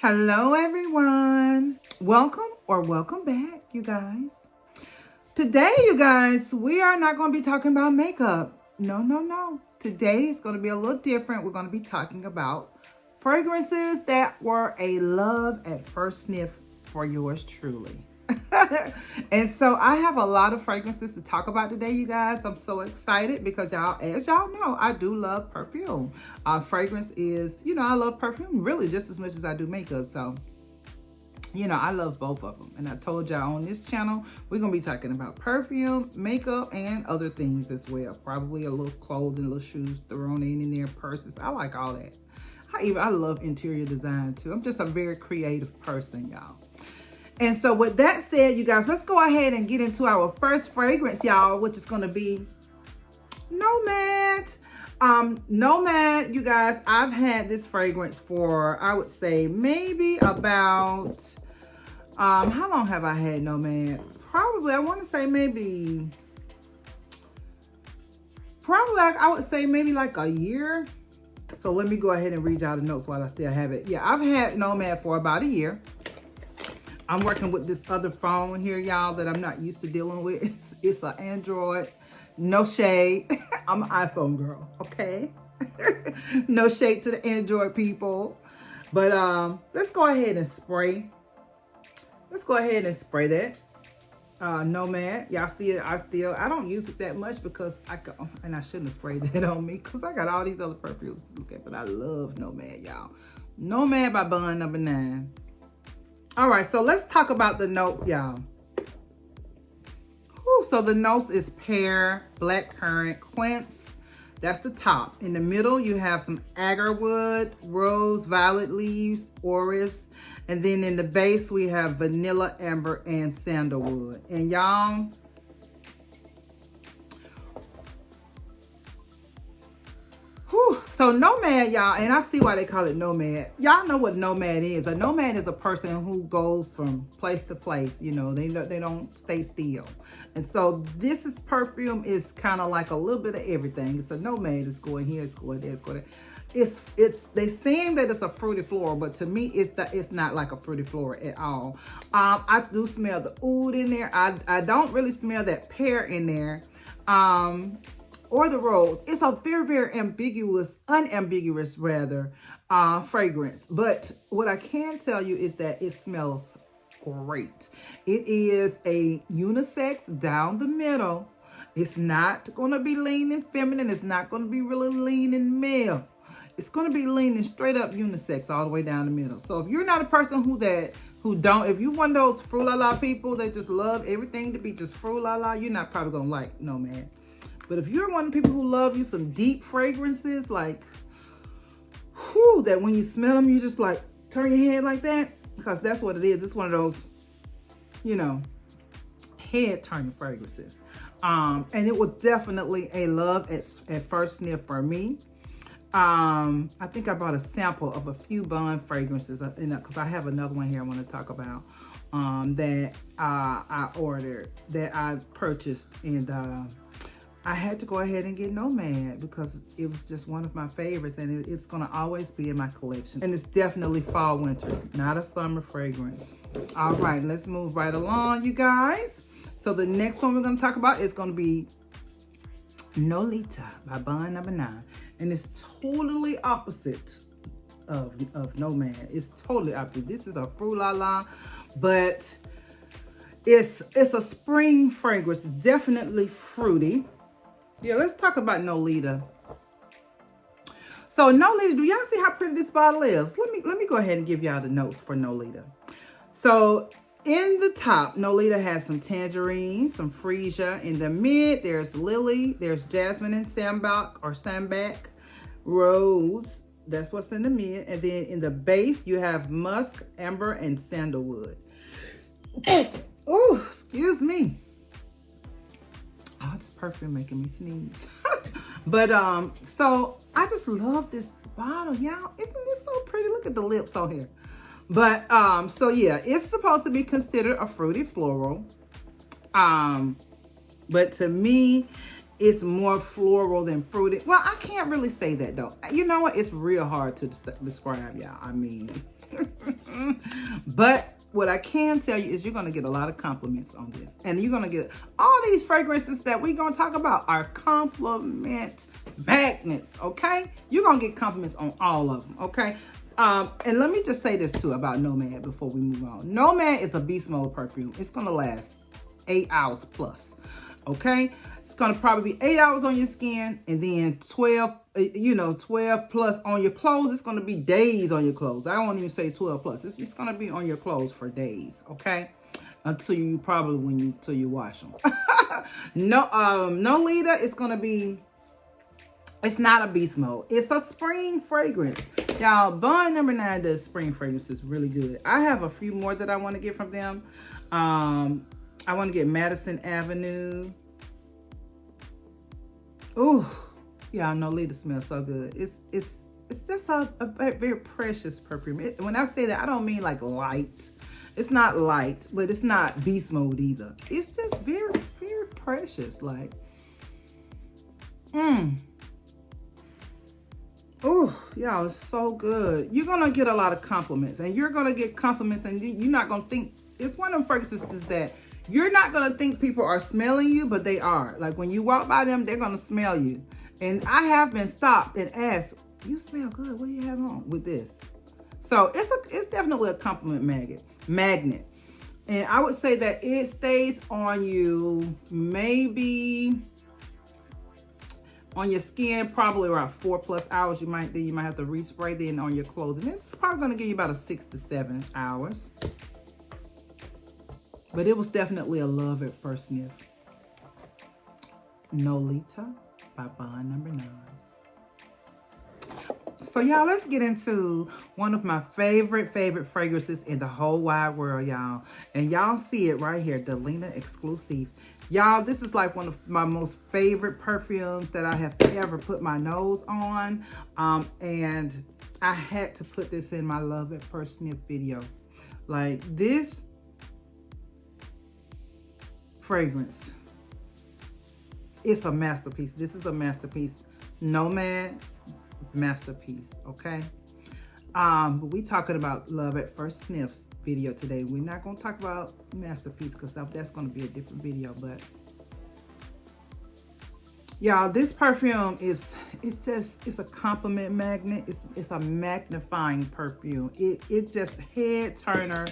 Hello everyone. Welcome back, you guys. Today, you guys, we are not going to be talking about makeup. No. Today is going to be a little different. We're going to be talking about fragrances that were a love at first sniff for yours truly. And so I have a lot of fragrances to talk about today, you guys. I'm so excited because as y'all know, I do love perfume. Fragrance is, I love perfume really just as much as I do makeup. So, I love both of them. And I told y'all on this channel, we're going to be talking about perfume, makeup, and other things as well. Probably a little clothing, little shoes thrown in there, purses. I like all that. I love interior design too. I'm just a very creative person, y'all. And so with that said, you guys, let's go ahead and get into our first fragrance, y'all, which is going to be Nomad. Nomad, you guys, I've had this fragrance for, I would say, maybe about, how long have I had Nomad? Probably, I want to say maybe, I would say maybe like a year. So let me go ahead and read y'all the notes while I still have it. Yeah, I've had Nomad for about a year. I'm working with this other phone here, y'all, that I'm not used to dealing with. It's an Android. No shade. I'm an iPhone girl, okay? No shade to the Android people. But let's go ahead and spray. Let's go ahead and spray that. Nomad. Y'all I don't use it that much because and I shouldn't have sprayed that on me because I got all these other perfumes to look at. But I love Nomad, y'all. Nomad by Bond Number 9. All right, so let's talk about the notes, y'all. So the notes is pear, blackcurrant, quince. That's the top. In the middle, you have some agarwood, rose, violet leaves, orris. And then in the base, we have vanilla, amber, and sandalwood. And y'all, so Nomad, y'all, and I see why they call it Nomad. Y'all know what Nomad is. A Nomad is a person who goes from place to place. They don't stay still. And so this perfume is kind of like a little bit of everything. It's a Nomad. It's going here, it's going there, it's going there. They saying that it's a fruity floral, but to me, it's not like a fruity floral at all. I do smell the oud in there. I don't really smell that pear in there. Or the rose. It's a very, very unambiguous rather, fragrance. But what I can tell you is that it smells great. It is a unisex down the middle. It's not going to be leaning feminine. It's not going to be really leaning male. It's going to be leaning straight up unisex all the way down the middle. So if you're not a person if you're one of those frou-la-la people that just love everything to be just frou-la-la, you're not probably going to like Nomad. But if you're one of the people who love you some deep fragrances, like, that when you smell them, you just like turn your head like that, because that's what it is. It's one of those, head turning fragrances. And it was definitely a love at first sniff for me. I think I brought a sample of a few Bond fragrances, because I have another one here I want to talk about, that I ordered, that I purchased, and I had to go ahead and get Nomad because it was just one of my favorites, and it's going to always be in my collection. And it's definitely fall winter, not a summer fragrance. All right, let's move right along, you guys. So the next one we're going to talk about is going to be Nolita by Bond Number 9. And it's totally opposite of Nomad. It's totally opposite. This is a frou-la-la, but it's a spring fragrance. It's definitely fruity. Yeah, let's talk about Nolita. So Nolita, do y'all see how pretty this bottle is? Let me go ahead and give y'all the notes for Nolita. So in the top, Nolita has some tangerine, some freesia. In the mid, there's lily, there's jasmine and sambac, rose. That's what's in the mid. And then in the base, you have musk, amber, and sandalwood. Oh, excuse me. Oh, this perfume making me sneeze. But so I just love this bottle, y'all. Isn't this so pretty? Look at the lips on here. But so yeah, it's supposed to be considered a fruity floral. But to me, it's more floral than fruity. Well, I can't really say that though. You know what? It's real hard to describe, y'all. I mean, But what I can tell you is you're going to get a lot of compliments on this. And you're going to get all these fragrances that we're going to talk about are compliment magnets, okay? You're going to get compliments on all of them, okay? And let me just say this too about Nomad before we move on. Nomad is a beast mode perfume. It's going to last 8 hours plus, okay? It's going to probably be 8 hours on your skin and then 12 plus on your clothes. It's going to be days on your clothes. I won't even say 12 plus. It's going to be on your clothes for days, okay? Until you wash them. Nolita is going to be, it's not a beast mode. It's a spring fragrance. Y'all, Bond number 9 does spring fragrances really good. I have a few more that I want to get from them. I want to get Madison Avenue. Ooh, y'all know Nolita smells so good. It's just a very precious perfume. When I say that, I don't mean like light. It's not light, but it's not beast mode either. It's just very, very precious. Like, oh, y'all, it's so good. You're gonna get a lot of compliments, and you're gonna get compliments, and you're not gonna think. It's one of them fragrances that you're not going to think people are smelling you, but they are. Like when you walk by them, they're going to smell you. And I have been stopped and asked, you smell good. What do you have on with this? So it's definitely a compliment magnet. And I would say that it stays on you maybe on your skin probably around 4+ hours. You might have to respray then on your clothes. And it's probably going to give you about a 6 to 7 hours. But it was definitely a love at first sniff. Nolita by Bond number 9. So y'all, let's get into one of my favorite fragrances in the whole wide world, y'all. And y'all see it right here, Delina Exclusiff. Y'all, this is like one of my most favorite perfumes that I have ever put my nose on. And I had to put this in my love at first sniff video. Like this fragrance, it's a masterpiece. This is a masterpiece. Nomad, masterpiece, okay? But we talking about love at first sniffs video today. We're not going to talk about masterpiece because that's going to be a different video. But y'all, this perfume it's a compliment magnet. It's a magnifying perfume. It just head turner.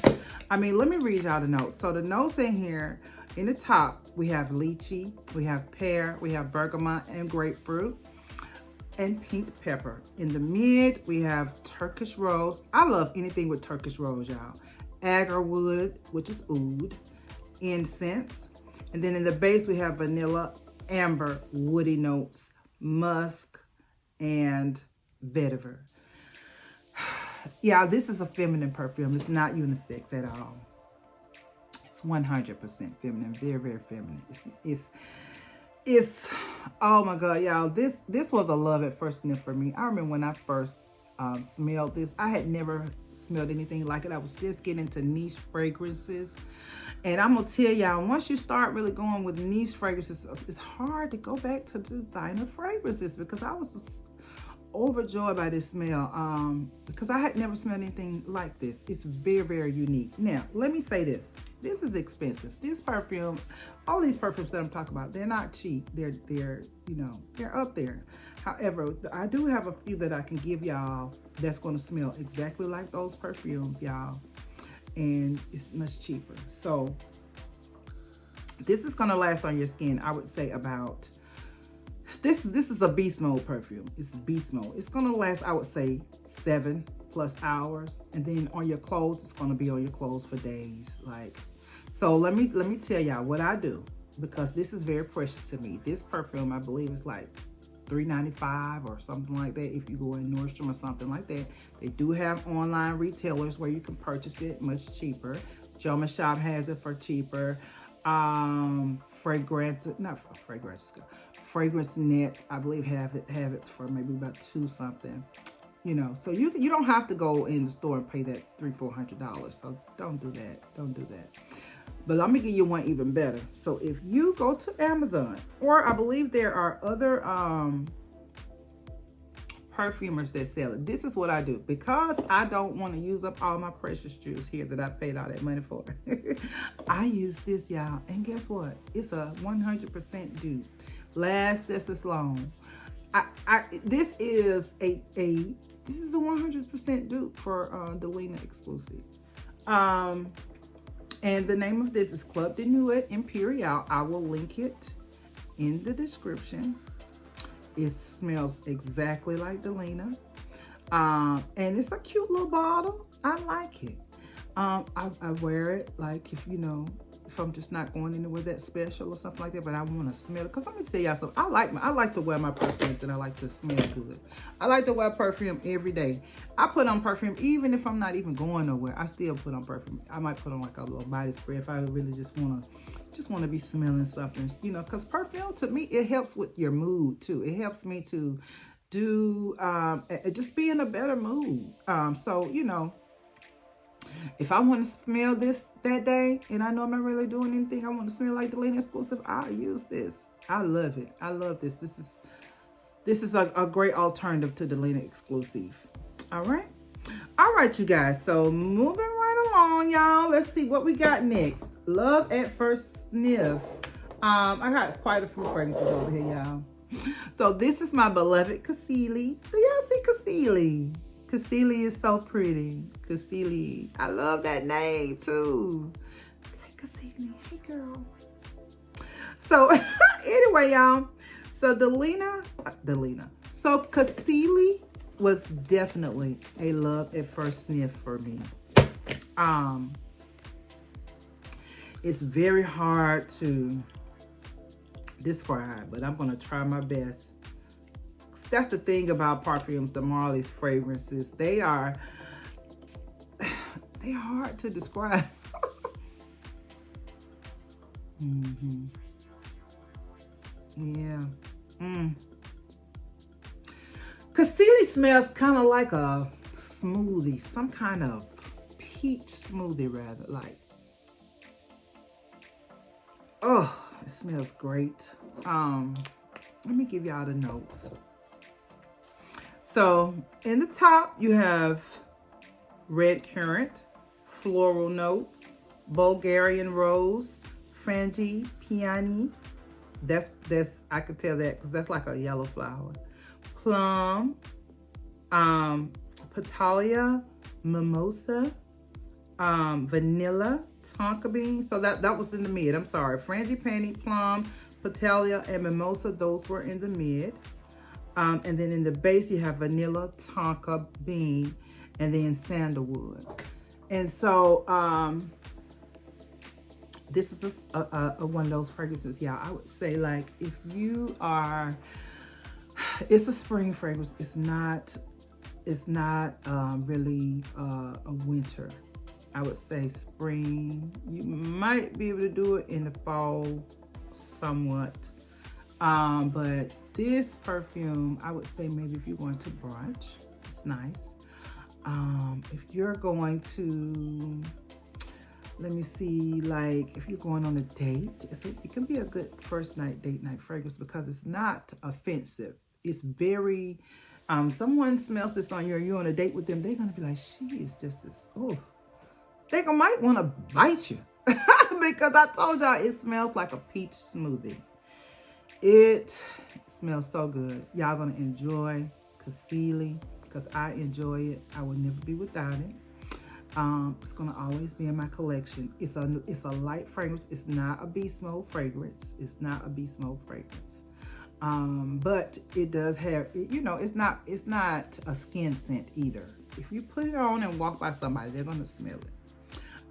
I mean, let me read y'all the notes. So the notes in here, in the top, we have lychee, we have pear, we have bergamot and grapefruit, and pink pepper. In the mid, we have Turkish rose. I love anything with Turkish rose, y'all. Agarwood, which is oud, incense. And then in the base, we have vanilla, amber, woody notes, musk, and vetiver. Yeah, this is a feminine perfume. It's not unisex at all. 100% feminine, very, very feminine. It's oh my God, y'all, this was a love at first sniff for me. I remember when I first smelled this, I had never smelled anything like it. I was just getting into niche fragrances, and I'm gonna tell y'all, once you start really going with niche fragrances, it's hard to go back to designer fragrances because I was just overjoyed by this smell because I had never smelled anything like this. It's very, very unique. Now, let me say this. This is expensive. This perfume, all these perfumes that I'm talking about, they're not cheap. They're up there. However, I do have a few that I can give y'all that's going to smell exactly like those perfumes, y'all. And it's much cheaper. So this is going to last on your skin, I would say about, this is a beast mode perfume. It's beast mode. It's going to last, I would say, 7+ hours. And then on your clothes, it's going to be on your clothes for days. Like, so let me tell y'all what I do, because this is very precious to me. This perfume, I believe, is like $3.95 or something like that. If you go in Nordstrom or something like that, they do have online retailers where you can purchase it much cheaper. German Shop has it for cheaper. Fragrance Net, I believe, have it for maybe about $2 something. You know, so you don't have to go in the store and pay that $300-400. So don't do that. Don't do that. But let me give you one even better. So if you go to Amazon, or I believe there are other perfumers that sell it. This is what I do. Because I don't want to use up all my precious juice here that I paid all that money for. I use this, y'all. And guess what? It's a 100% dupe. Lasts just as long. This is a 100% dupe for Delina Exclusiff. And the name of this is D New Imperial. I will link it in the description. It smells exactly like Delina. And it's a cute little bottle. I like it. I wear it like if, you know, if I'm just not going anywhere that special or something like that, but I want to smell it. Because let me tell y'all something. I like to wear my perfumes and I like to smell good. I like to wear perfume every day. I put on perfume even if I'm not even going nowhere. I still put on perfume. I might put on like a little body spray if I really just want to be smelling something, you know, because perfume to me, it helps with your mood too. It helps me to do just be in a better mood. So, you know, if I want to smell this that day and I know I'm not really doing anything, I want to smell like Delina Exclusiff, I'll use this. I love it. I love this. This is a great alternative to Delina Exclusiff. All right, you guys. So moving right along, y'all. Let's see what we got next. Love at First Sniff. I got quite a few fragrances over here, y'all. So this is my beloved Cassilli. Do y'all see Cassilli? Cassilli is so pretty. Cassilli. I love that name too. Hey, Cassilli. Hey, girl. So anyway, y'all. So Delina. So Cassilli was definitely a love at first sniff for me. It's very hard to describe, but I'm gonna try my best. That's the thing about Parfums De Marley's fragrances. They're hard to describe. Yeah. Cassilli smells kind of like a smoothie, some kind of peach smoothie rather, like. Oh, it smells great. Let me give y'all the notes. So in the top, you have red currant, floral notes, Bulgarian rose, frangipani. That's I could tell that because that's like a yellow flower. Plum, Petalia, mimosa, vanilla, tonka bean. So that was in the mid. I'm sorry. Frangipani, plum, Petalia, and mimosa. Those were in the mid. And then in the base, you have vanilla, tonka bean, and then sandalwood. And so this is a one of those fragrances, y'all. I would say, like, if you are, it's a spring fragrance. It's not really a winter. I would say spring. You might be able to do it in the fall somewhat. But this perfume, I would say maybe if you're going to brunch, it's nice. If you're going to, let me see, like if you're going on a date, it can be a good first night, date night fragrance because it's not offensive. It's very, someone smells this on you and you're on a date with them, they're going to be like, she is just this, oh. They might want to bite you because I told y'all it smells like a peach smoothie. It smells so good. Y'all gonna enjoy Cassilli because I enjoy it. I will never be without it. It's gonna always be in my collection. It's a light fragrance. It's not a beast mode fragrance. It's not a beast mode fragrance. But it does have, you know, it's not a skin scent either. If you put it on and walk by somebody, they're gonna smell it.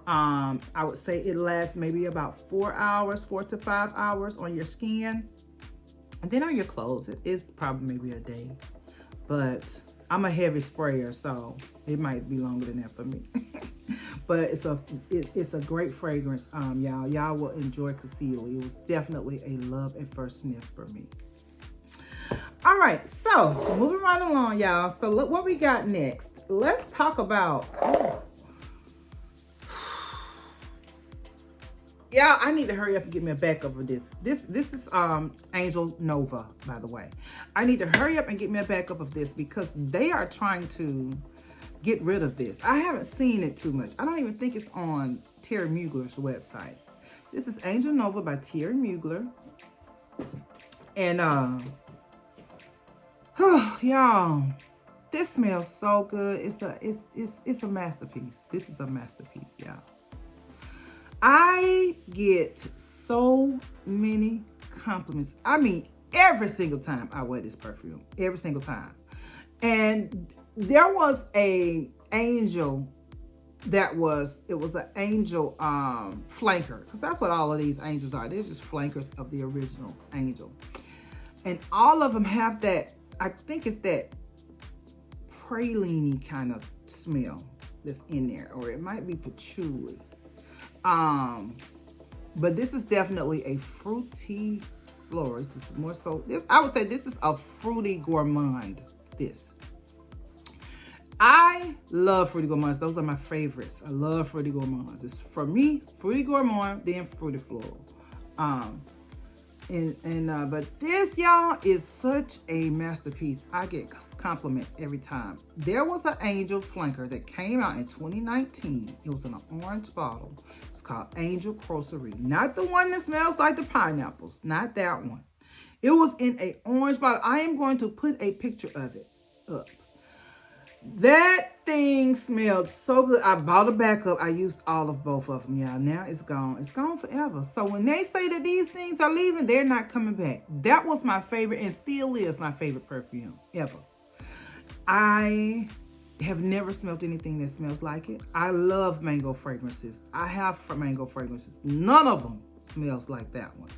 I would say it lasts maybe about 4 hours, 4 to 5 hours on your skin. And then on your clothes, it's probably maybe a day. But I'm a heavy sprayer, so it might be longer than that for me. But it's a great fragrance, y'all. Y'all will enjoy Cassilli. It was definitely a love at first sniff for me. All right, so moving right along, y'all. So look what we got next. Let's talk about Yeah, I need to hurry up and get me a backup of this. This is Angel Nova, by the way. I need to hurry up and get me a backup of this because they are trying to get rid of this. I haven't seen it too much. I don't even think it's on Thierry Mugler's website. This is Angel Nova by Thierry Mugler. And y'all, this smells so good. It's a masterpiece. This is a masterpiece, y'all. I get so many compliments. I mean, every single time I wear this perfume, every single time. And there was a angel it was an angel flanker, because that's what all of these angels are. They're just flankers of the original angel. And all of them have that, I think it's that praline kind of smell that's in there, or it might be patchouli. But this is definitely a fruity floral. This is more so, I would say this is a fruity gourmand. I love fruity gourmands. Those are my favorites. I love fruity gourmands. It's, for me, fruity gourmand, then fruity floral. But this, y'all, is such a masterpiece. I get compliments every time. There was an angel flanker that came out in 2019. It was in an orange bottle. It's called Angel Grocery. Not the one that smells like the pineapples. Not that one. It was in an orange bottle. I am going to put a picture of it up. That thing smelled so good. I bought a backup. I used both of them, y'all. Now it's gone. It's gone forever. So when they say that these things are leaving, they're not coming back. That was my favorite and still is my favorite perfume ever. I have never smelled anything that smells like it. I love mango fragrances. I have mango fragrances. None of them smells like that one.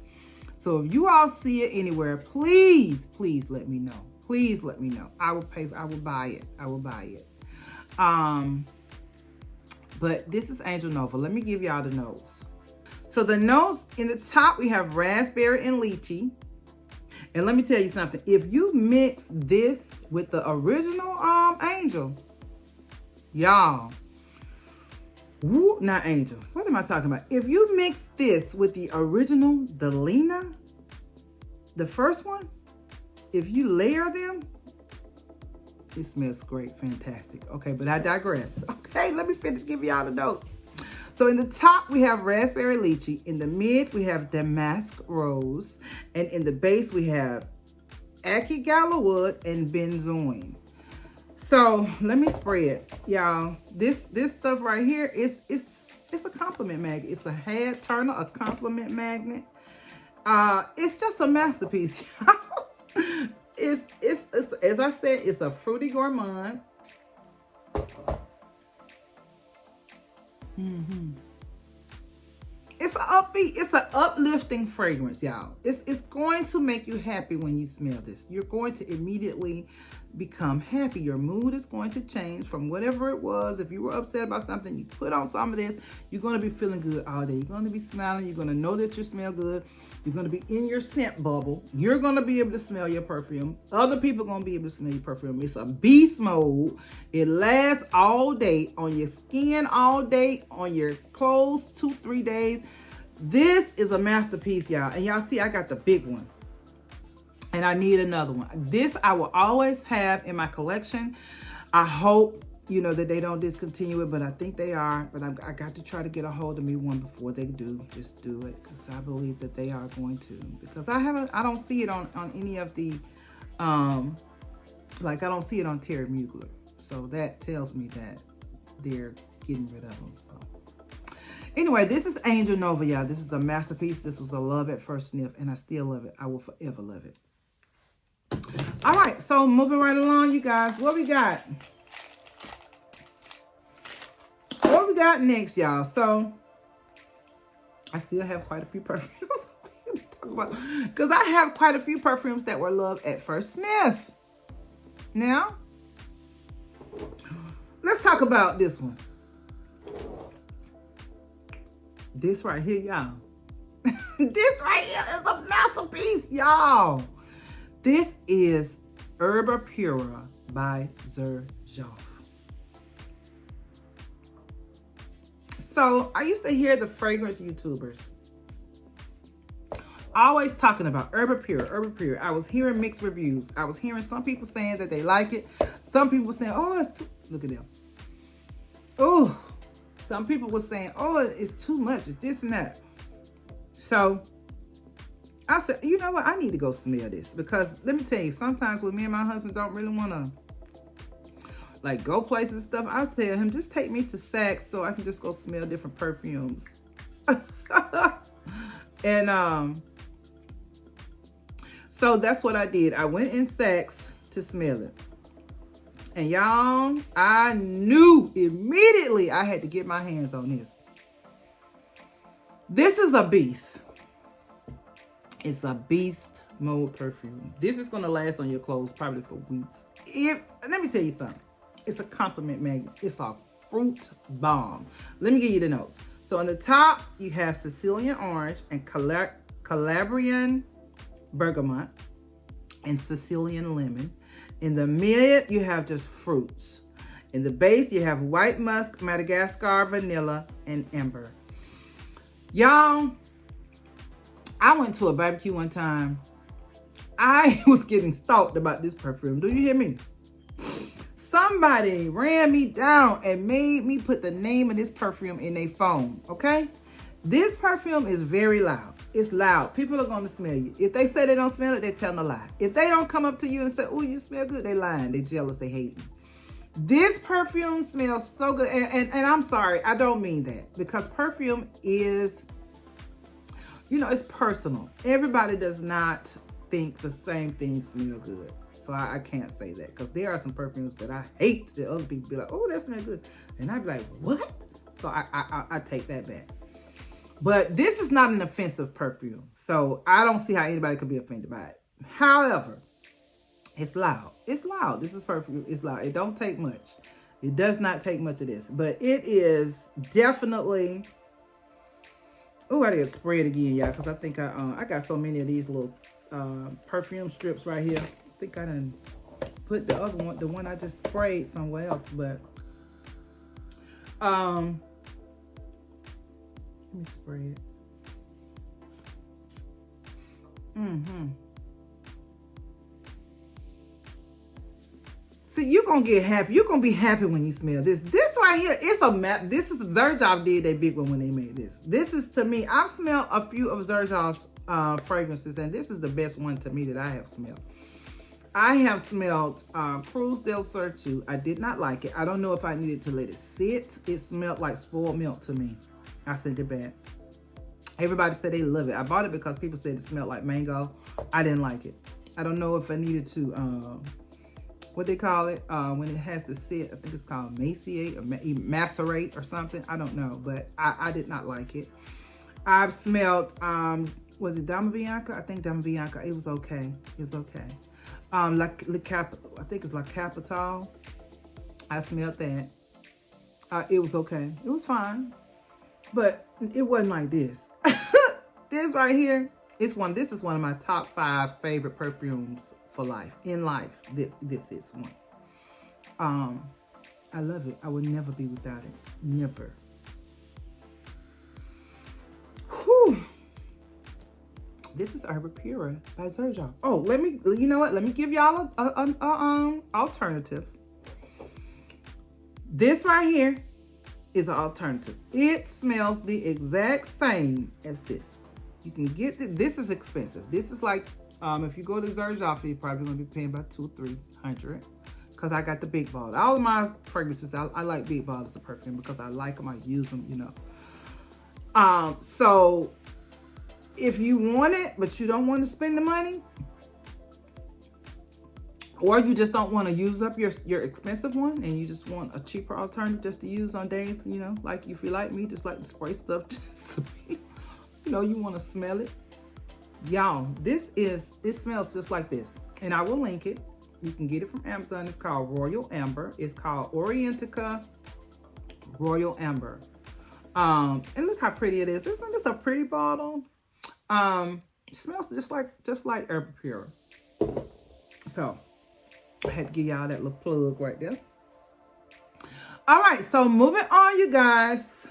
So if you all see it anywhere, please, please let me know. Please let me know. I will buy it. I will buy it. But this is Angel Nova. Let me give y'all the notes. So the notes in the top, we have raspberry and lychee. And let me tell you something. If you mix this with the original Angel, y'all, not Angel. What am I talking about? If you mix this with the original Delina, the first one, if you layer them, it smells great, fantastic. Okay, but I digress. Okay, let me finish giving y'all the notes. So in the top, we have raspberry lychee. In the mid, we have damask rose. And in the base, we have ackee gallowwood and benzoin. So let me spray it, y'all. This stuff right here is a compliment magnet. It's a head turner, a compliment magnet. It's just a masterpiece. It's as I said, it's a fruity gourmand. It's an upbeat, it's an uplifting fragrance, y'all. It's going to make you happy when you smell this. You're going to immediately become happy. Your mood is going to change from whatever it was. If you were upset about something, you put on some of this, you're going to be feeling good all day. You're going to be smiling. You're going to know that you smell good. You're going to be in your scent bubble. You're going to be able to smell your perfume. Other people are going to be able to smell your perfume. It's a beast mode. It lasts all day, on your skin all day, on your clothes 2-3 days. This is a masterpiece, y'all. And y'all see I got the big one. And I need another one. This I will always have in my collection. I hope, you know, that they don't discontinue it, but I think they are. But I got to try to get a hold of me one before they do. Just do it, because I believe that they are going to. Because I don't see it on any of the, like I don't see it on Thierry Mugler. So that tells me that they're getting rid of them. So. Anyway, this is Angel Nova, y'all. This is a masterpiece. This was a love at first sniff, and I still love it. I will forever love it. All right, so moving right along, you guys. What we got? What we got next, y'all? So, I still have quite a few perfumes to talk about, because I have quite a few perfumes that were loved at first sniff. Now, let's talk about this one. This right here, y'all. This right here is a masterpiece, y'all. This is Herba Pura by Xerjoff. So I used to hear the fragrance YouTubers always talking about Herba Pur, Herba Pur. I was hearing mixed reviews. I was hearing some people saying that they like it. Some people saying, oh, it's too, look at them. Oh, some people were saying, oh, it's too much. It's this and that. So I said, you know what? I need to go smell this, because let me tell you, sometimes when me and my husband don't really want to like go places and stuff, I tell him, just take me to Saks so I can just go smell different perfumes. And so that's what I did. I went in Saks to smell it. And y'all, I knew immediately I had to get my hands on this. This is a beast. It's a beast mode perfume. This is going to last on your clothes probably for weeks. Let me tell you something. It's a compliment magnet. It's a fruit bomb. Let me give you the notes. So on the top, you have Sicilian orange and Calabrian bergamot and Sicilian lemon. In the mid, you have just fruits. In the base, you have white musk, Madagascar vanilla, and amber. Y'all, I went to a barbecue one time. I was getting stalked about this perfume. Do you hear me? Somebody ran me down and made me put the name of this perfume in their phone, okay? This perfume is very loud. It's loud. People are going to smell you. If they say they don't smell it, they're telling a lie. If they don't come up to you and say, oh, you smell good, they lying. They jealous. They hate you. This perfume smells so good. And I'm sorry, I don't mean that. Because perfume is, you know, it's personal. Everybody does not think the same things smell good. So I can't say that. Because there are some perfumes that I hate that other people be like, oh, that smells good. And I'd be like, what? So I take that back. But this is not an offensive perfume. So I don't see how anybody could be offended by it. However, it's loud. It's loud. This is perfume. It's loud. It don't take much. It does not take much of this. But it is definitely... Oh, I did spray it again, y'all. Because I think I got so many of these little perfume strips right here. I think I done put the other one, the one I just sprayed somewhere else. But... let me spray it. See, you're going to get happy. You're going to be happy when you smell this. This right here, it's a map. This is Xerjoff did that big one when they made this. This is, to me, I've smelled a few of Xerjoff's fragrances, and this is the best one to me that I have smelled. I have smelled Cruz del Sur too. I did not like it. I don't know if I needed to let it sit. It smelled like spoiled milk to me. I sent it back. Everybody said they love it. I bought it because people said it smelled like mango. I didn't like it. I don't know if I needed to, what they call it, when it has to sit. I think it's called macerate or macerate or something. I don't know, but I did not like it. I've smelled, was it Dama Bianca? I think Dama Bianca. It was okay. It was okay. I think it's La Capital. I smelled that. It was okay. It was fine. But it wasn't like this. This right here, this is one of my top 5 favorite perfumes for life. In life, this is one. I love it. I would never be without it. Never. Whew. This is Herba Pur by Xerjoff. Oh, you know what? Let me give y'all a alternative. This right here is an alternative. It smells the exact same as this. You can get this is expensive. This is like, if you go to Xerjoff, you're probably gonna be paying about $200 or $300. Because I got the big bottle. All of my fragrances, I like big bottles of perfume because I like them, I use them, you know. So if you want it, but you don't want to spend the money, or you just don't want to use up your expensive one and you just want a cheaper alternative just to use on days, you know, like if you like me, just like to spray stuff, just to be, you know, you want to smell it. Y'all, it smells just like this. And I will link it. You can get it from Amazon. It's called Royal Amber. It's called Orientica Royal Amber. And look how pretty it is. Isn't this a pretty bottle? It smells just like Herba Pur. So I had to give y'all that little plug right there. All right, so moving on, you guys.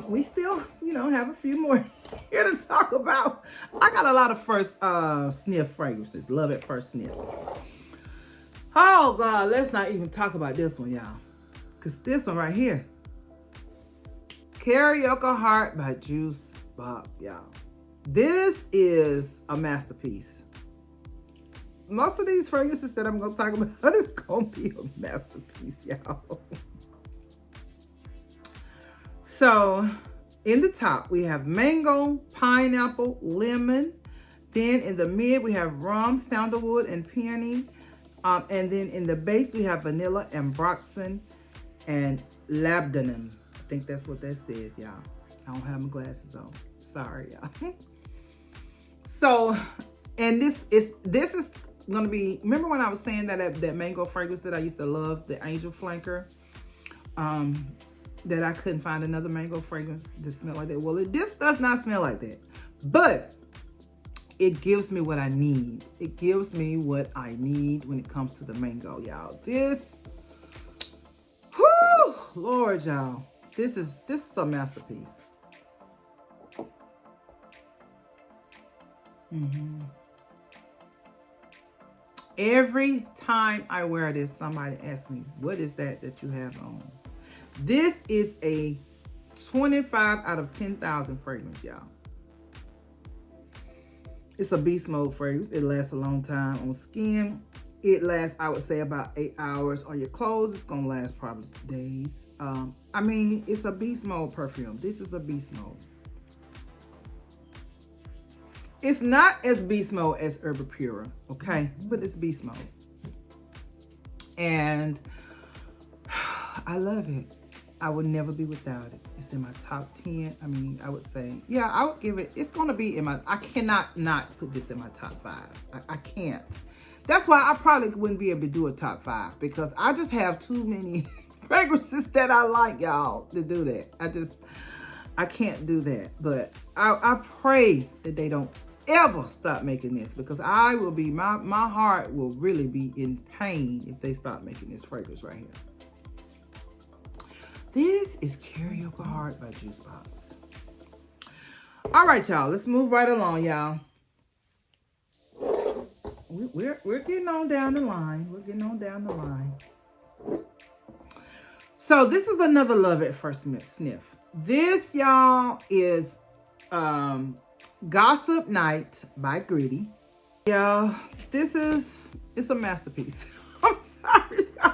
We still, you know, have a few more here to talk about. I got a lot of first sniff fragrances. Love at first sniff. Oh God, let's not even talk about this one, y'all. Cause this one right here. Karaoke Heart by Jusbox, y'all. This is a masterpiece. Most of these fragrances that I'm gonna talk about is gonna be a masterpiece, y'all. So in the top, we have mango, pineapple, lemon. Then in the mid, we have rum, sandalwood, and peony. And then in the base, we have vanilla, ambroxan, and labdanum. I think that's what that says, y'all. I don't have my glasses on. Sorry, y'all. So, and this is gonna be. Remember when I was saying that mango fragrance that I used to love, the Angel Flanker, that I couldn't find another mango fragrance that smelled like that. Well, this does not smell like that, but it gives me what I need. It gives me what I need when it comes to the mango, y'all. This, whoo, Lord, y'all. This is a masterpiece. Every time I wear this, somebody asks me, what is that you have on? This is a 25 out of 10,000 fragrance, y'all. It's a beast mode fragrance. It lasts a long time on skin. It lasts, I would say, about 8 hours on your clothes. It's gonna last probably days. I mean, it's a beast mode perfume. This is a beast mode. It's not as beast mode as Herba Pura, okay? But it's beast mode. And I love it. I would never be without it. It's in my top 10. I mean, I would say, yeah, I would give it, it's gonna be in my, I cannot not put this in my top 5. I can't. That's why I probably wouldn't be able to do a top 5 because I just have too many fragrances that I like, y'all, to do that. I can't do that. But I pray that they don't ever stop making this because I will be, my heart will really be in pain if they stop making this fragrance right here. This is Karaoke Heart by Jusbox. All right, y'all. Let's move right along, y'all. We're getting on down the line. We're getting on down the line. So this is another Love at First Sniff. This, y'all, is Gossip Night by Gritti. Y'all, it's a masterpiece. I'm sorry, y'all.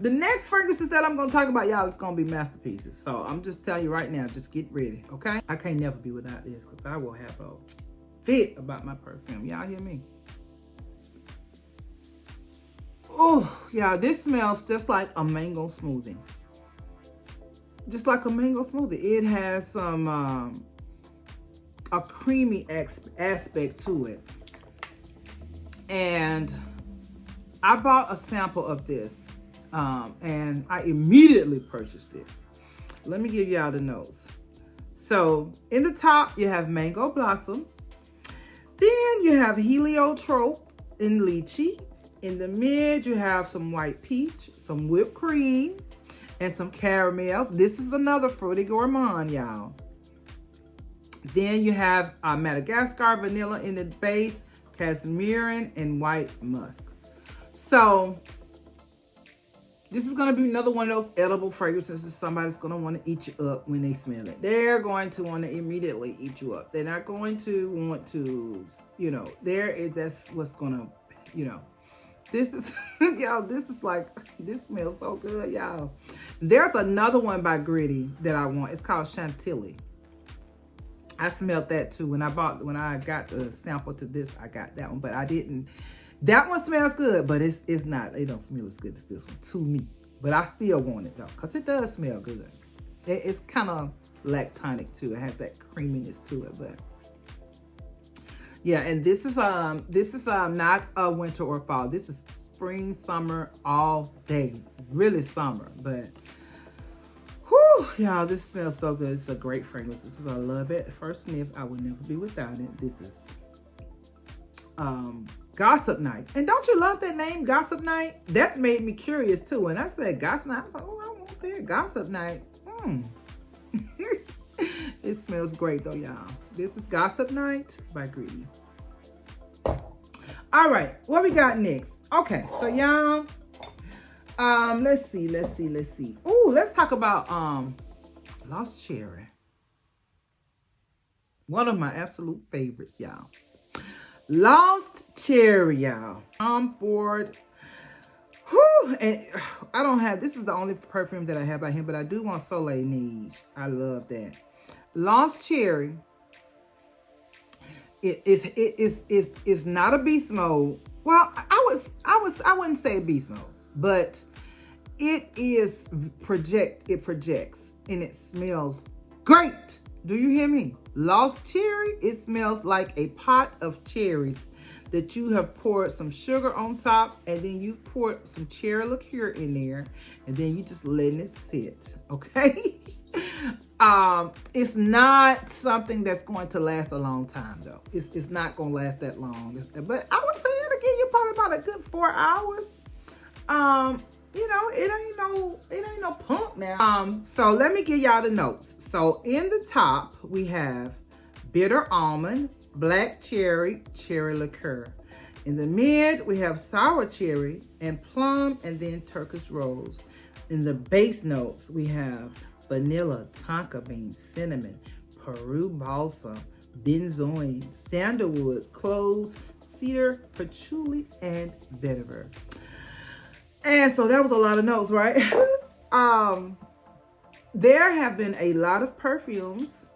The next fragrances that I'm going to talk about, y'all, it's going to be masterpieces. So I'm just telling you right now, just get ready, okay? I can't never be without this because I will have a fit about my perfume. Y'all hear me? Oh, y'all, this smells just like a mango smoothie. Just like a mango smoothie. It has some, a creamy aspect to it. And I bought a sample of this. And I immediately purchased it. Let me give y'all the notes. So in the top, you have Mango Blossom. Then you have Heliotrope and Lychee. In the mid, you have some White Peach, some Whipped Cream, and some Caramel. This is another Fruity Gourmand, y'all. Then you have Madagascar Vanilla in the base, Casmirian, and White Musk. So this is going to be another one of those edible fragrances that somebody's going to want to eat you up when they smell it. They're going to want to immediately eat you up. They're not going to want to, you know, that's what's going to, you know. This is, y'all, this is like, this smells so good, y'all. There's another one by Gritti that I want. It's called Chantilly. I smelled that too. When I got the sample to this, I got that one, but I didn't. That one smells good, but it's not. It don't smell as good as this one to me. But I still want it though, because it does smell good. It's kind of lactonic too. It has that creaminess to it, but yeah. And this is not a winter or fall. This is spring, summer, all day. Really summer, but whew, y'all, this smells so good. It's a great fragrance. This is a Love at First Sniff. I would never be without it. This is Gossip Night. And don't you love that name, Gossip Night? That made me curious too. When I said Gossip Night, I was like, oh, I want that Gossip Night. It It smells great though, y'all. This is Gossip Night by Gritti. All right, what we got next? Okay, so y'all, let's see. Ooh, let's talk about Lost Cherry. One of my absolute favorites, y'all. Lost Cherry, y'all. Tom Ford. Whew, and I don't have, this is the only perfume that I have by him, but I do want Soleil Neige. I love that. Lost Cherry. It is not a beast mode. Well, I wouldn't say beast mode, but it projects and it smells great. Do you hear me? Lost Cherry, it smells like a pot of cherries that you have poured some sugar on top, and then you poured some cherry liqueur in there, and then you just letting it sit, okay? It's not something that's going to last a long time though. It's not going to last that long. But I would say it'll give you probably about a good 4 hours. You know, it ain't no punk now. So let me give y'all the notes. So in the top, we have bitter almond, black cherry, cherry liqueur. In the mid, we have sour cherry and plum, and then Turkish rose. In the base notes, we have vanilla, tonka bean, cinnamon, Peru balsam, benzoin, sandalwood, cloves, cedar, patchouli, and vetiver. And so that was a lot of notes, right? There have been a lot of perfumes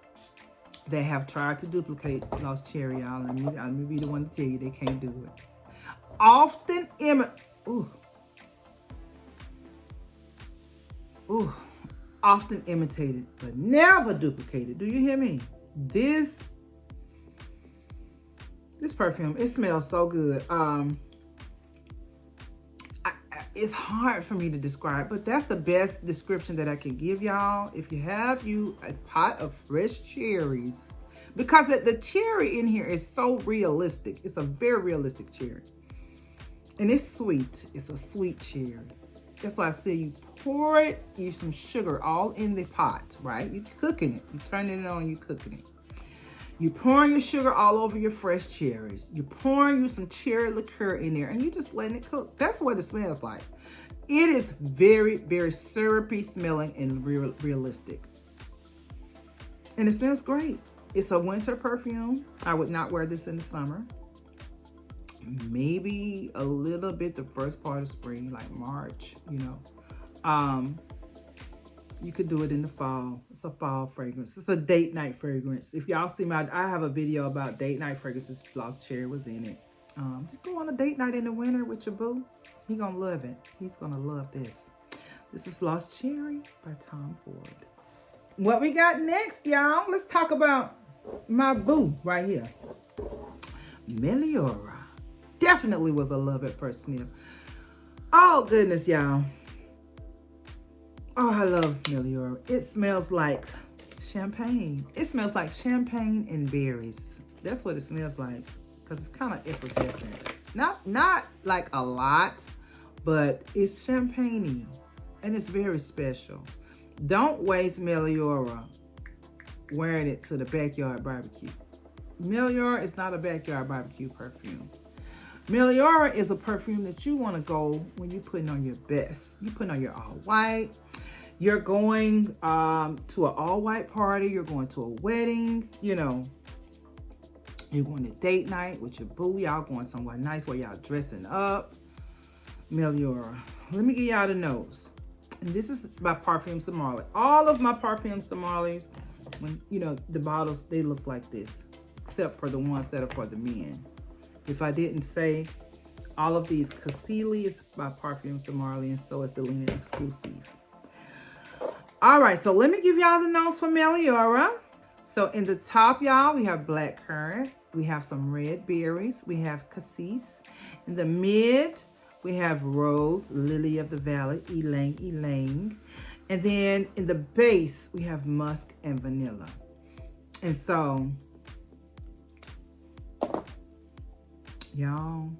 that have tried to duplicate Lost Cherry, y'all. Let me be the one to tell you they can't do it. Often often imitated, but never duplicated. Do you hear me? This perfume, it smells so good. It's hard for me to describe, but that's the best description that I can give y'all. If you have a pot of fresh cherries, because the cherry in here is so realistic. It's a very realistic cherry. And it's sweet. It's a sweet cherry. That's why I say you pour it, use some sugar all in the pot, right? You're cooking it. You're turning it on, you're cooking it. You pouring your sugar all over your fresh cherries. You pouring you some cherry liqueur in there, and you just letting it cook. That's what it smells like. It is very, very syrupy smelling and realistic. And it smells great. It's a winter perfume. I would not wear this in the summer. Maybe a little bit the first part of spring, like March, you know. You could do it in the fall. It's a fall fragrance. It's a date night fragrance. If y'all see I have a video about date night fragrances. Lost Cherry was in it. Just go on a date night in the winter with your boo. He gonna love it. He's gonna love this. This is Lost Cherry by Tom Ford. What we got next, y'all? Let's talk about my boo right here. Meliora. Definitely was a love at first sniff. Oh goodness, y'all. Oh, I love Meliora. It smells like champagne. It smells like champagne and berries. That's what it smells like, because it's kind of effervescent. Not like a lot, but it's champagne-y, and it's very special. Don't waste Meliora wearing it to the backyard barbecue. Meliora is not a backyard barbecue perfume. Meliora is a perfume that you want to go when you're putting on your best. You're putting on your all white. You're going to an all white party. You're going to a wedding. You know, you're going to date night with your boo. Y'all going somewhere nice where y'all dressing up. Meliora. Let me give y'all the notes. And this is by Parfums De Marley. All of my Parfums De Marleys, when you know the bottles, they look like this, except for the ones that are for the men. If I didn't say, all of these, Cassilli is by Parfums De Marley, and so is Delina Exclusiff. All right, so let me give y'all the notes for Meliora. So in the top, y'all, we have black currant. We have some red berries. We have cassis. In the mid, we have rose, lily of the valley, ylang ylang. And then in the base, we have musk and vanilla. And so, y'all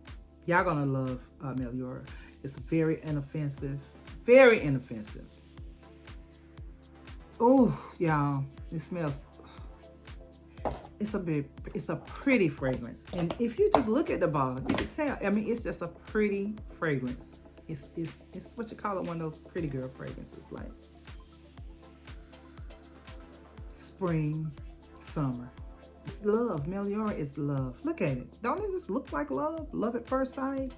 gonna love Meliora. It's very inoffensive, very inoffensive. Oh, y'all, it smells It's a pretty fragrance. And if you just look at the bottle, you can tell. I mean, it's just a pretty fragrance. It's what you call it, one of those pretty girl fragrances, like spring, summer. It's love. Meliora is love. Look at it. Don't it just look like love? Love at first sight.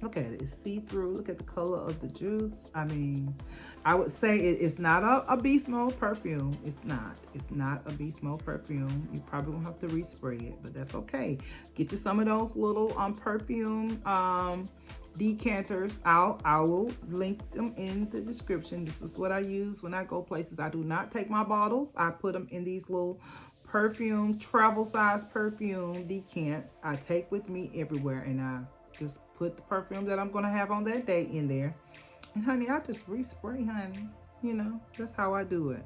Look at it. It's see-through. Look at the color of the juice. I mean, I would say it's not a beast mode perfume. It's not. It's not a beast mode perfume. You probably won't have to respray it, but that's okay. Get you some of those little perfume decanters out. I will link them in the description. This is what I use when I go places. I do not take my bottles. I put them in these little perfume, travel size perfume decants I take with me everywhere, and I just put the perfume that I'm gonna have on that day in there. And honey, I just respray, honey. You know, that's how I do it.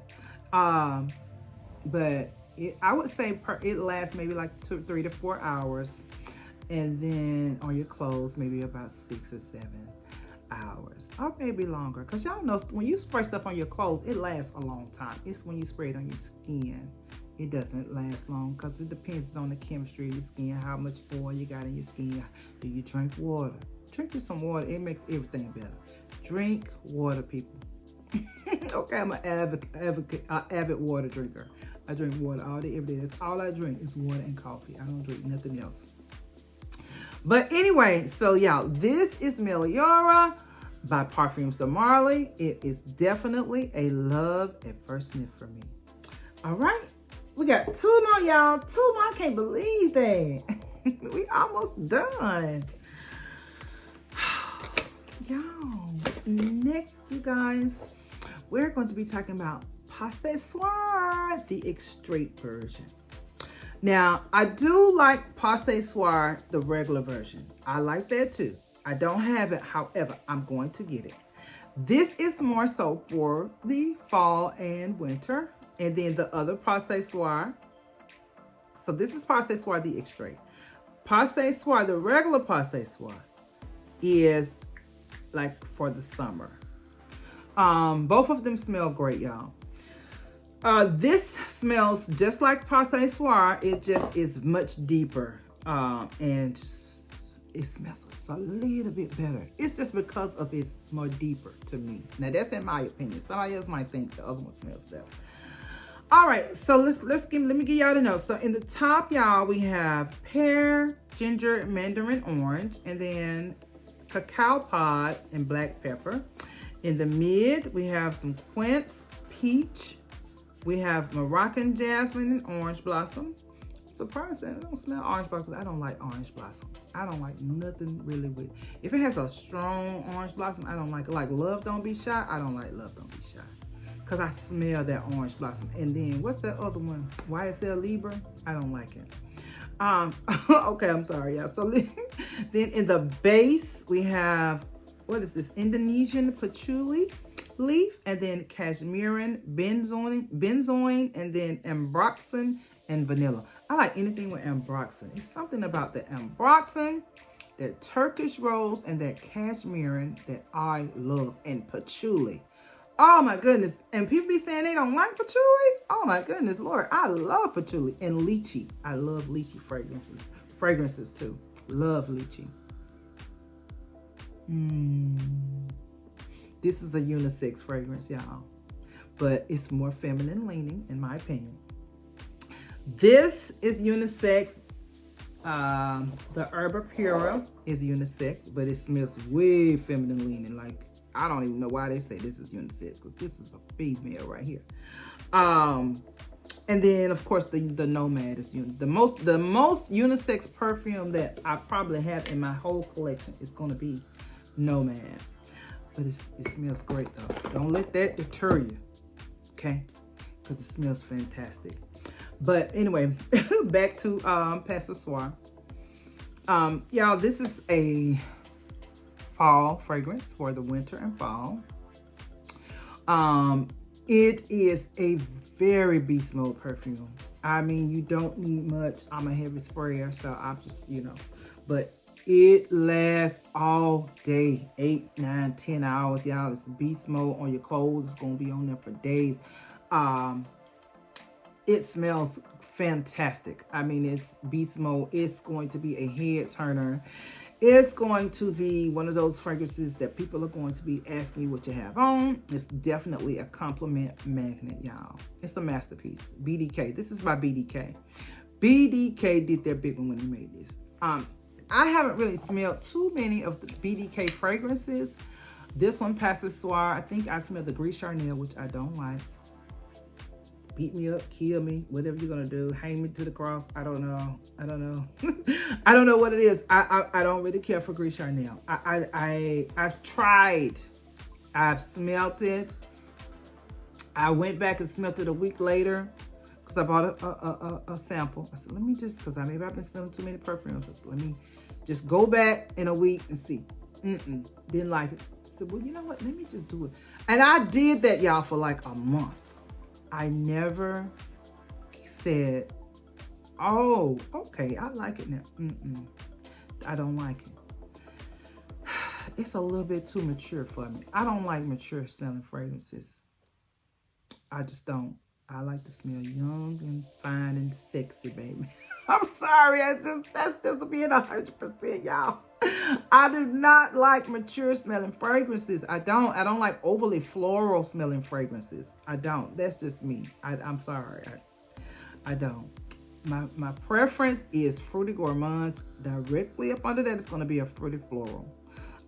But I would say it lasts maybe like 3 to 4 hours. And then on your clothes, maybe about 6 or 7 hours. Or maybe longer. Because y'all know when you spray stuff on your clothes, it lasts a long time. It's when you spray it on your skin, it doesn't last long, because it depends on the chemistry of your skin, how much oil you got in your skin. Do you drink water? Drink you some water. It makes everything better. Drink water, people. Okay, I'm an avid water drinker. I drink water all day, every day. That's all I drink is water and coffee. I don't drink nothing else. But anyway, so y'all, this is Meliora by Parfums De Marley. It is definitely a love at first sniff for me. All right. We got 2 more, y'all. 2 more. I can't believe that. We almost done. Y'all, next, you guys, we're going to be talking about Soir, the Extrait version. Now, I do like Soir, the regular version. I like that too. I don't have it. However, I'm going to get it. This is more so for the fall and winter. And then the other Soir. So this is Soir, the Extrait. Soir, the regular Soir, is like for the summer. Both of them smell great, y'all. This smells just like Soir. It just is much deeper. And it smells just a little bit better. It's just because of it's more deeper to me. Now that's in my opinion. Somebody else might think the other one smells better. All right, so let me give y'all the notes. So in the top, y'all, we have pear, ginger, mandarin orange, and then cacao pod and black pepper. In the mid, we have some quince, peach. We have Moroccan jasmine and orange blossom. Surprised that I don't smell orange blossom. I don't like orange blossom. I don't like nothing really with. If it has a strong orange blossom, I don't like it. Like Love Don't Be Shy, I don't like Love Don't Be Shy. Because I smell that orange blossom. And then, what's that other one? YSL Libra? I don't like it. Okay, I'm sorry, y'all. So then in the base, we have, what is this? Indonesian patchouli leaf. And then cashmere, benzoin, and then ambroxan and vanilla. I like anything with ambroxan. It's something about the ambroxan, that Turkish rose, and that cashmere that I love. And patchouli. Oh my goodness. And people be saying they don't like patchouli. Oh my goodness, Lord. I love patchouli. And lychee. I love lychee fragrances. Fragrances too. Love lychee. This is a unisex fragrance, y'all. But it's more feminine leaning, in my opinion. This is unisex. The Herba Pura is unisex, but it smells way feminine leaning. Like, I don't even know why they say this is unisex, because this is a female right here. And then of course the Nomad is the most unisex perfume that I probably have in my whole collection is gonna be Nomad. But it smells great though. Don't let that deter you, okay? Because it smells fantastic. But anyway, back to Soir. Y'all, this is a fall fragrance for the winter and fall. It is a very beast mode perfume. I mean, you don't need much. I'm a heavy sprayer, so I'm just, but it lasts all day, 8, 9, 10 hours, y'all. It's beast mode on your clothes. It's gonna be on there for days. It smells fantastic. I mean, it's beast mode. It's going to be a head turner. It's going to be one of those fragrances that people are going to be asking you what you have on. It's definitely a compliment magnet, y'all. It's a masterpiece. BDK. This is by BDK. BDK did their big one when they made this. I haven't really smelled too many of the BDK fragrances. This one passes Soir. I think I smelled the Gris Charnel, which I don't like. Beat me up, kill me, whatever you're gonna do, hang me to the cross. I don't know. I don't know. I don't know what it is. I don't really care for Gris Charnel. I've tried. I've smelt it. I went back and smelt it a week later because I bought a sample. I said, let me just, because maybe I've been smelling too many perfumes. I said, let me just go back in a week and see. Didn't like it. I said, well, you know what? Let me just do it. And I did that, y'all, for like a month. I never said, oh, okay, I like it now. I don't like it. It's a little bit too mature for me. I don't like mature smelling fragrances. I just don't. I like to smell young and fine and sexy, baby. I'm sorry. That's just being 100%, y'all. I do not like mature smelling fragrances. I don't like overly floral smelling fragrances. I don't. That's just me. I'm sorry. I don't. My preference is fruity gourmands. Directly up under that, it's going to be a fruity floral.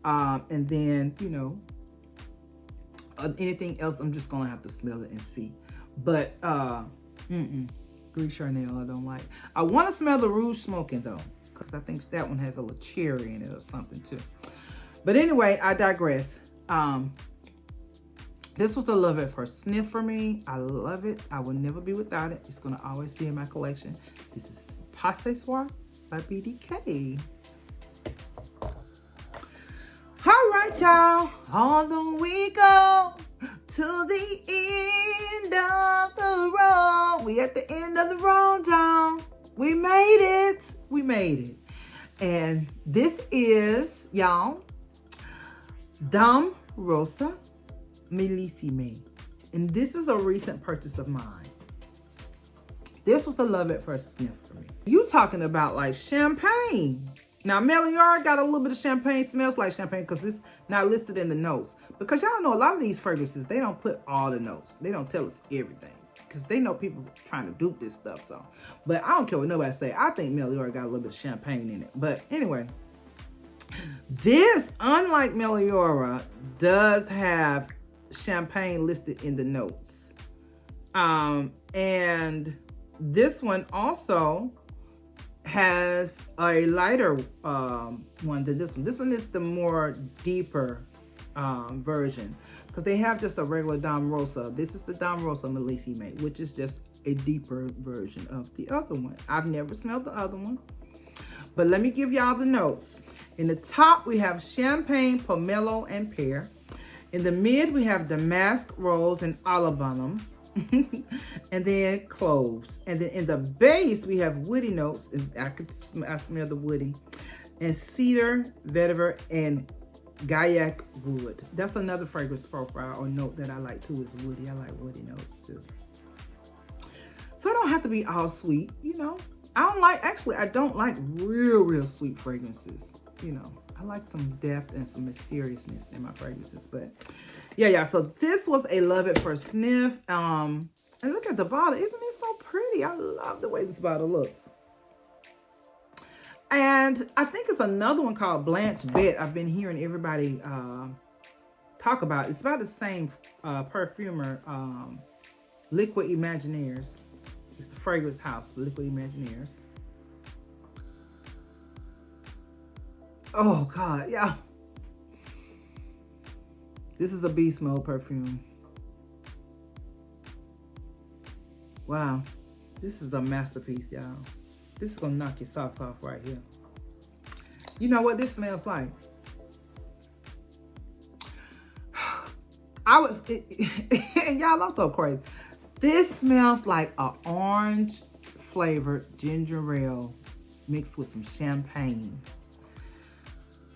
And then, you know, anything else, I'm just going to have to smell it and see. But, Gris Charnel, I don't like. I want to smell the Rouge Smoking, though, because I think that one has a little cherry in it or something, too. But anyway, I digress. This was a love at first sniff for me. I love it. I will never be without it. It's going to always be in my collection. This is Passe Soir by BDK. All right, y'all. On we go to the end of the road. We at the end of the road, y'all. We made it. We made it. And this is, y'all, Dame Rosa Milleseme. And this is a recent purchase of mine. This was the love at first sniff for me. You talking about like champagne. Now, Meliora got a little bit of champagne, smells like champagne because it's not listed in the notes. Because y'all know a lot of these fragrances, they don't put all the notes. They don't tell us everything because they know people trying to dupe this stuff. So, but I don't care what nobody say. I think Meliora got a little bit of champagne in it. But anyway, this, unlike Meliora, does have champagne listed in the notes. And this one also has a lighter one than this one. This one is the more deeper version because they have just a regular Dame Rosa. This is the Dame Rosa Milleseme, which is just a deeper version of the other one. I've never smelled the other one, but let me give y'all the notes. In the top, we have champagne, pomelo, and pear. In the mid, we have damask, rose, and olibanum. And then cloves. And then in the base, we have woody notes. I smell the woody. And cedar, vetiver, and gaiac wood. That's another fragrance profile or note that I like too, is woody. I like woody notes too. So it don't have to be all sweet, you know. I don't like real sweet fragrances, you know. I like some depth and some mysteriousness in my fragrances, but yeah. So this was a love at first sniff. And look at the bottle. Isn't it so pretty? I love the way this bottle looks. And I think it's another one called Blanche Bet. I've been hearing everybody talk about. It's by the same perfumer, Liquid Imaginaires. It's the fragrance house, Liquid Imaginaires. Oh God, yeah. This is a beast mode perfume. Wow, this is a masterpiece, y'all. This is gonna knock your socks off right here. You know what this smells like? And y'all, I'm so crazy. This smells like an orange flavored ginger ale mixed with some champagne.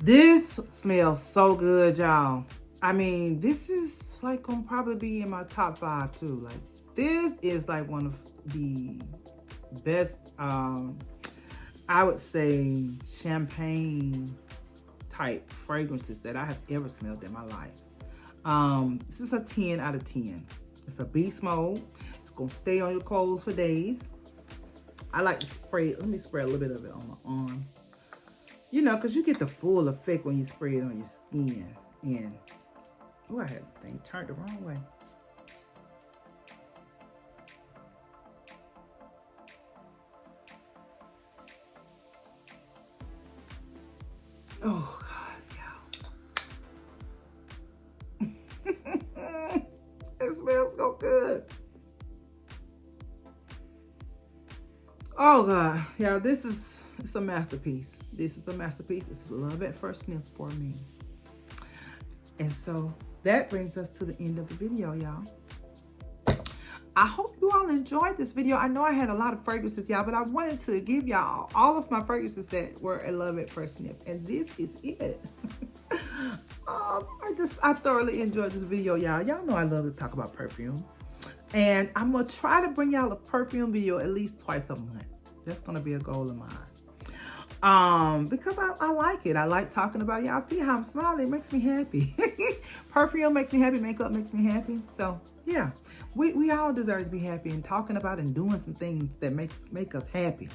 This smells so good, y'all. I mean, this is like gonna probably be in my top 5 too. Like, this is like one of the best, I would say, champagne type fragrances that I have ever smelled in my life. This is a 10 out of 10. It's a beast mode. It's gonna stay on your clothes for days. I like to spray it. Let me spray a little bit of it on my arm. You know, because you get the full effect when you spray it on your skin. And, oh, I had the thing turned the wrong way. Oh, God, yeah. It smells so good. Oh, God. Yeah, it's a masterpiece. This is a masterpiece. It's love at first sniff for me. And so that brings us to the end of the video, y'all. I hope you all enjoyed this video. I know I had a lot of fragrances, y'all, but I wanted to give y'all all of my fragrances that were a love at first sniff. And this is it. I thoroughly enjoyed this video, y'all. Y'all know I love to talk about perfume. And I'm going to try to bring y'all a perfume video at least twice a month. That's going to be a goal of mine. Because I like it. I like talking about it. Y'all see how I'm smiling. It makes me happy. Perfume makes me happy. Makeup makes me happy. So, yeah. We all deserve to be happy, and talking about and doing some things that make us happy.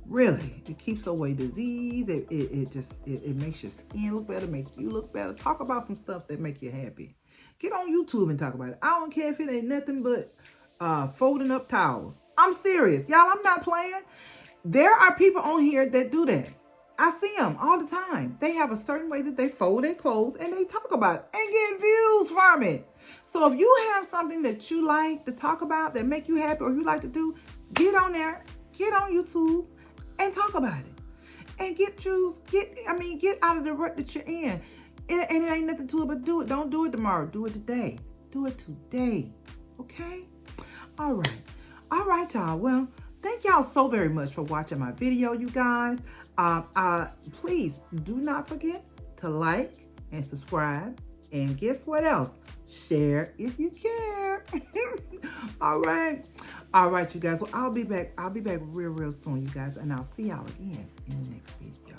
Really. It keeps away disease. It makes your skin look better, makes you look better. Talk about some stuff that make you happy. Get on YouTube and talk about it. I don't care if it ain't nothing but folding up towels. I'm serious. Y'all, I'm not playing. There are people on here that do that. I see them all the time. They have a certain way that they fold their clothes and they talk about it and get views from it. So if you have something that you like to talk about that make you happy or you like to do, get on there, get on YouTube and talk about it. And get out of the rut that you're in. And it ain't nothing to it but do it. Don't do it tomorrow. Do it today. Do it today. Okay? All right. All right, y'all. Well, thank y'all so very much for watching my video, you guys. Please do not forget to like and subscribe. And guess what else? Share if you care. All right. All right, you guys. Well, I'll be back. I'll be back real soon, you guys. And I'll see y'all again in the next video.